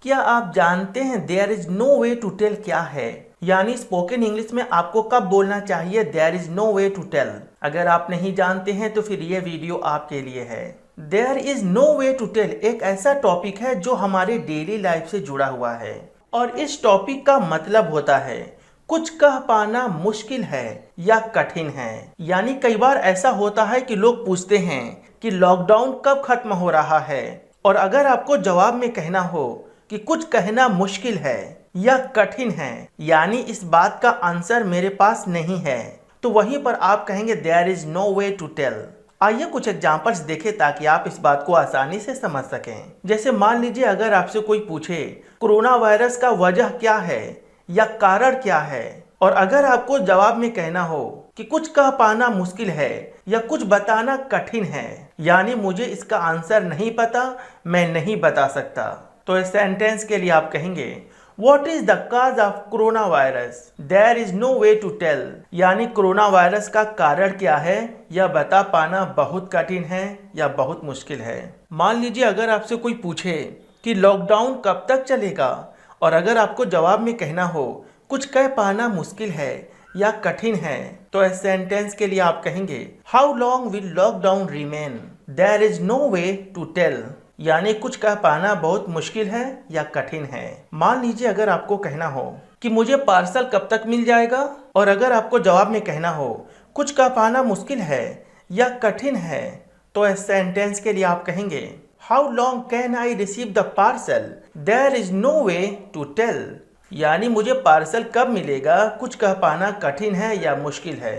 क्या आप जानते हैं there is no way to tell क्या है? यानी स्पोकन इंग्लिश में आपको कब बोलना चाहिए there is no way to tell. अगर आप नहीं जानते हैं तो फिर ये वीडियो आपके लिए है। There is no way to tell एक ऐसा टॉपिक है जो हमारे डेली लाइफ से जुड़ा हुआ है और इस टॉपिक का मतलब होता है कुछ कह पाना मुश्किल है या कठिन है। यानी कई बार ऐसा होता है कि लोग पूछते हैं कि लॉकडाउन कब खत्म हो रहा है, और अगर आपको जवाब में कहना हो कि कुछ कहना मुश्किल है या कठिन है, यानी इस बात का आंसर मेरे पास नहीं है, तो वहीं पर आप कहेंगे there is no way to tell. आइए कुछ एग्जांपल्स देखें ताकि आप इस बात को आसानी से समझ सकें। जैसे मान लीजिए अगर आपसे कोई पूछे कोरोना वायरस का वजह क्या है या कारण क्या है, और अगर आपको जवाब में कहना हो कि कुछ कह पाना मुश्किल है या कुछ बताना कठिन है, यानी मुझे इसका आंसर नहीं पता, मैं नहीं बता सकता, तो इस सेंटेंस के लिए आप कहेंगे What is the cause of corona virus? There is no way to tell। यानी कोरोना वायरस का कारण क्या है यह बता पाना बहुत कठिन है या बहुत मुश्किल है। मान लीजिए अगर आपसे कोई पूछे कि लॉकडाउन कब तक चलेगा, और अगर आपको जवाब में कहना हो कुछ कह पाना मुश्किल है या कठिन है, तो इस सेंटेंस के लिए आप कहेंगे how long will lockdown remain? There is no way to tell. यानी कुछ कह पाना बहुत मुश्किल है या कठिन है। मान लीजिए अगर आपको कहना हो कि मुझे पार्सल कब तक मिल जाएगा, और अगर आपको जवाब में कहना हो कुछ कह पाना मुश्किल है या कठिन है, तो इस सेंटेंस के लिए आप कहेंगे how long can I receive the parcel? There is no way to tell. यानी मुझे पार्सल कब मिलेगा कुछ कह पाना कठिन है या मुश्किल है।